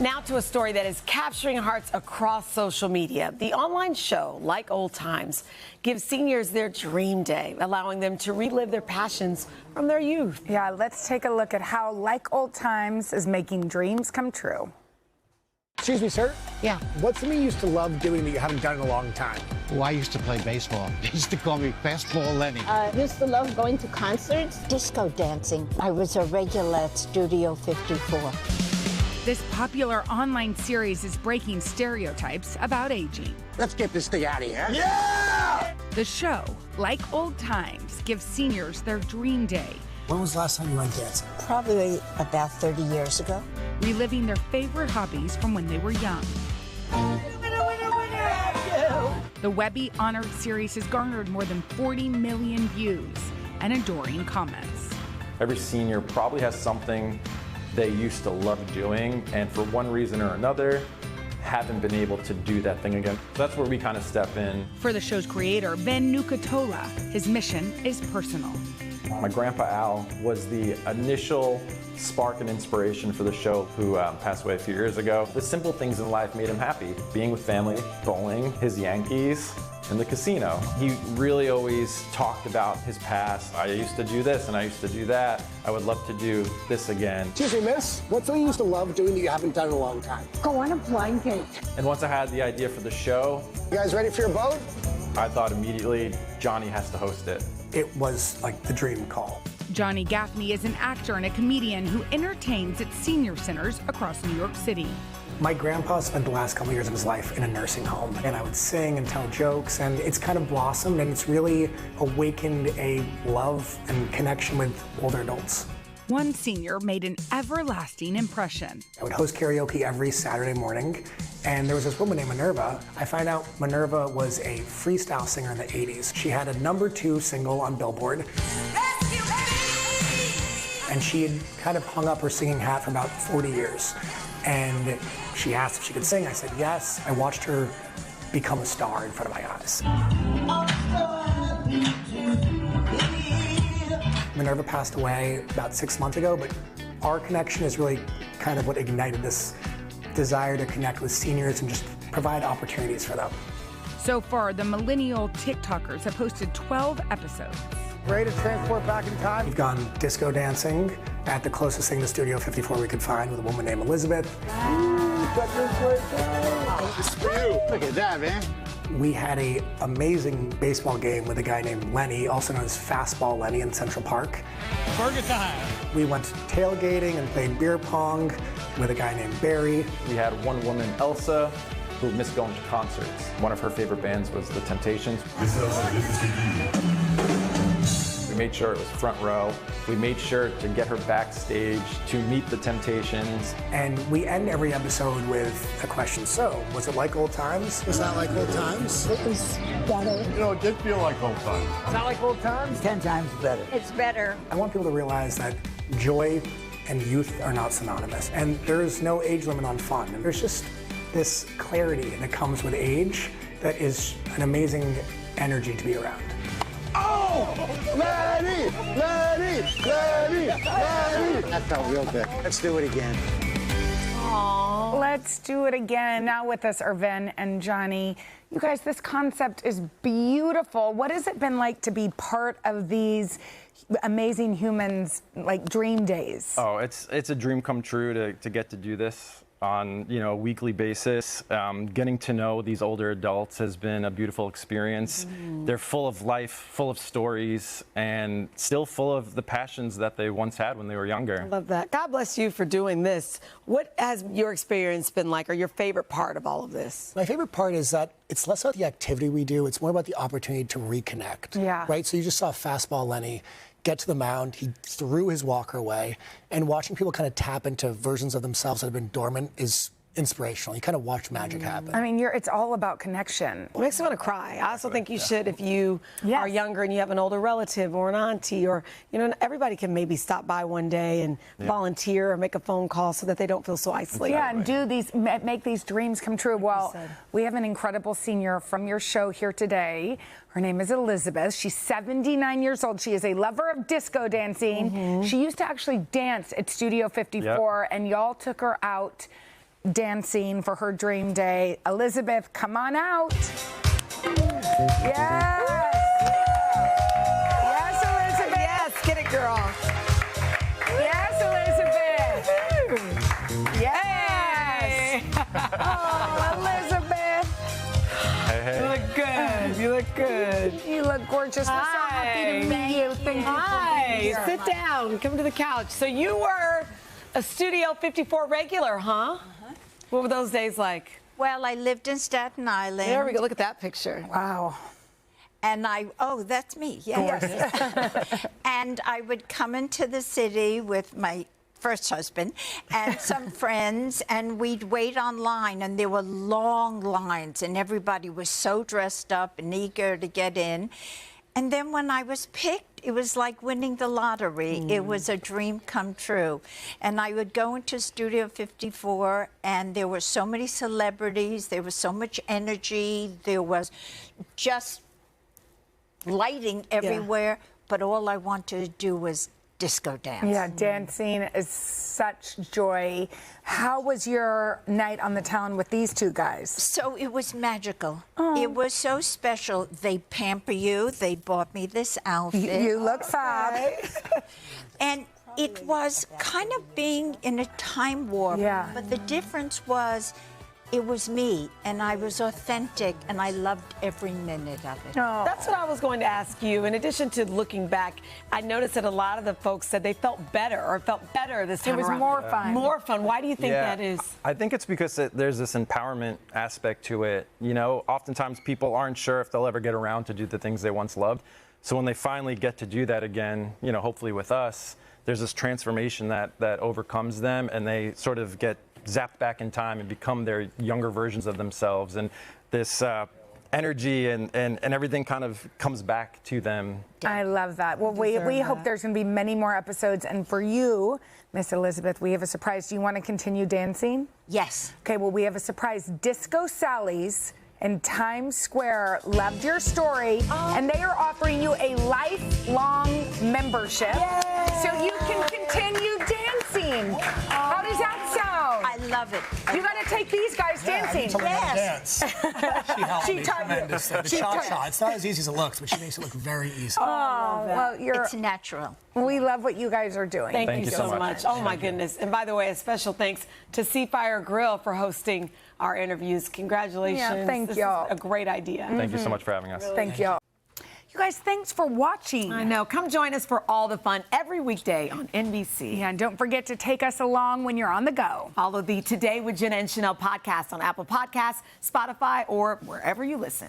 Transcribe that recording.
Now to a story that is capturing hearts across social media. The online show, Like Old Times, gives seniors their dream day, allowing them to relive their passions from their youth. Yeah, let's take a look at how Like Old Times is making dreams come true. Excuse me, sir? Yeah. What's something you used to love doing that you haven't done in a long time? Well, I used to play baseball. They used to call me Fastball Lenny. I used to love going to concerts. Disco dancing. I was a regular at Studio 54. This popular online series is breaking stereotypes about aging. Let's get this thing out of here. Yeah! The show, Like Old Times, gives seniors their dream day, When was the last time you went dancing? Probably about 30 years ago. reliving their favorite hobbies from when they were young. The Webby honored series has garnered more than 40 million views and adoring comments. Every senior probably has something they used to love doing, and for one reason or another, haven't been able to do that thing again. So that's where we kind of step in. For the show's creator, Vin Nucatola, his mission is personal. My grandpa Al was the initial spark and inspiration for the show, who passed away a few years ago. The simple things in life made him happy. Being with family, bowling, his Yankees, and the casino. He really always talked about his past. I used to do this and I used to do that. I would love to do this again. Excuse me, miss. What's something you used to love doing that you haven't done in a long time? Go on a blind date. And once I had the idea for the show, You guys ready for your boat? I thought immediately, Johnny has to host it. It was like the dream call. Johnny Gaffney is an actor and a comedian who entertains at senior centers across New York City. My grandpa spent the last couple years of his life in a nursing home, and I would sing and tell jokes, and it's kind of blossomed, and it's really awakened a love and connection with older adults. One senior made an everlasting impression. I would host karaoke every Saturday morning, and there was this woman named Minerva. I find out Minerva was a freestyle singer in the 80s. She had a #2 single on Billboard. And she had kind of hung up her singing hat for about 40 years. And she asked if she could sing. I said yes. I watched her become a star in front of my eyes. Minerva passed away about 6 months ago, but our connection is really kind of what ignited this desire to connect with seniors and just provide opportunities for them. So far, the millennial TikTokers have posted 12 episodes. Ready to transport back in time? We've gone disco dancing at the closest thing to Studio 54 we could find with a woman named Elizabeth. Look at that, man. We had an amazing baseball game with a guy named Lenny, also known as Fastball Lenny, in Central Park. Burger time. We went tailgating and played beer pong with a guy named Barry. We had one woman, Elsa, who missed going to concerts. One of her favorite bands was The Temptations. We made sure it was front row. We made sure to get her backstage to meet The Temptations. And we end every episode with a question. So, was it like old times? Was that like old times? It was better. You know, it did feel like old times. Is that like old times? 10 times better. It's better. I want people to realize that joy and youth are not synonymous. And there's no age limit on fun. And there's just this clarity that comes with age that is an amazing energy to be around. Oh! Lenny! Lenny! Lenny! Lenny! That felt real good. Let's do it again. Aww. Let's do it again. Now with us are Vin and Johnny. You guys, this concept is beautiful. What has it been like to be part of these amazing humans, like dream days? Oh, it's a dream come true to get to do this on a weekly basis. Getting to know these older adults has been a beautiful experience. They're full of life, full of stories, and still full of the passions that they once had when they were younger. I love that. God bless you for doing this. What has your experience been like, or your favorite part of all of this? My favorite part is that it's less about the activity we do, it's more about the opportunity to reconnect. Yeah. Right? So you just saw Fastball Lenny get to the mound, he threw his walker away, and watching people kind of tap into versions of themselves that have been dormant is inspirational. You kind of watch magic happen. I mean, it's all about connection. It makes me want to cry. I also think you should, if you are younger and you have an older relative or an auntie, or, everybody can maybe stop by one day and volunteer or make a phone call so that they don't feel so isolated. Yeah, and make these dreams come true. Well, we have an incredible senior from your show here today. Her name is Elizabeth. She's 79 years old. She is a lover of disco dancing. She used to actually dance at Studio 54, and y'all took her out dancing for her dream day. Elizabeth, come on out. Yes. Yes, Elizabeth. Yes, get it, girl. Yes, Elizabeth. Yes. Oh, Elizabeth. Hey. You look good. You look good. You look gorgeous. We're so happy to meet you. Thank you for being here. Sit down. Come to the couch. So you were a Studio 54 regular, huh? What were those days like? Well, I lived in Staten Island. There we go. Look at that picture. Wow. And that's me, yes. And I would come into the city with my first husband and some friends, and we'd wait online, and there were long lines, and everybody was so dressed up and eager to get in. And then when I was picked, it was like winning the lottery. It was a dream come true. And I would go into Studio 54, and there were so many celebrities, there was so much energy, there was just lighting everywhere, but all I wanted to do was disco dance. Yeah, dancing is such joy. How was your night on the town with these two guys? So it was magical. It was so special. They pamper you. They bought me this outfit. You look fab. And it was kind of being in a time warp. Yeah. But the difference was, it was me, and I was authentic, and I loved every minute of it. That's what I was going to ask you. In addition to looking back, I noticed that a lot of the folks said they felt better this time It was around. more fun. More fun. Why do you think that is? I think it's because there's this empowerment aspect to it. You know, oftentimes people aren't sure if they'll ever get around to do the things they once loved. So when they finally get to do that again, you know, hopefully with us, there's this transformation that overcomes them, and they sort of get zapped back in time and become their younger versions of themselves, and this energy and everything kind of comes back to them. I love that. Well, we hope there's going to be many more episodes. And for you, Miss Elizabeth, we have a surprise. Do you want to continue dancing? Yes. Okay, well, we have a surprise. Disco Sally's in Times Square loved your story, and they are offering you a lifelong membership. So you can continue dancing. How does that sound? I love it. You got to take these guys dancing. Yes. She helped me taught you. tremendously. The shot. It's not as easy as it looks, but she makes it look very easy. Oh, well, It's natural. we love what you guys are doing. Thank you so much. Oh, my goodness. And by the way, a special thanks to Seafire Grill for hosting our interviews. Congratulations. Yeah, thank this you. is a great idea. Thank you so much for having us. Thank you. You guys, thanks for watching. I know. Come join us for all the fun every weekday on NBC. Yeah, and don't forget to take us along when you're on the go. Follow the Today with Jenna and Sheinelle podcast on Apple Podcasts, Spotify, or wherever you listen.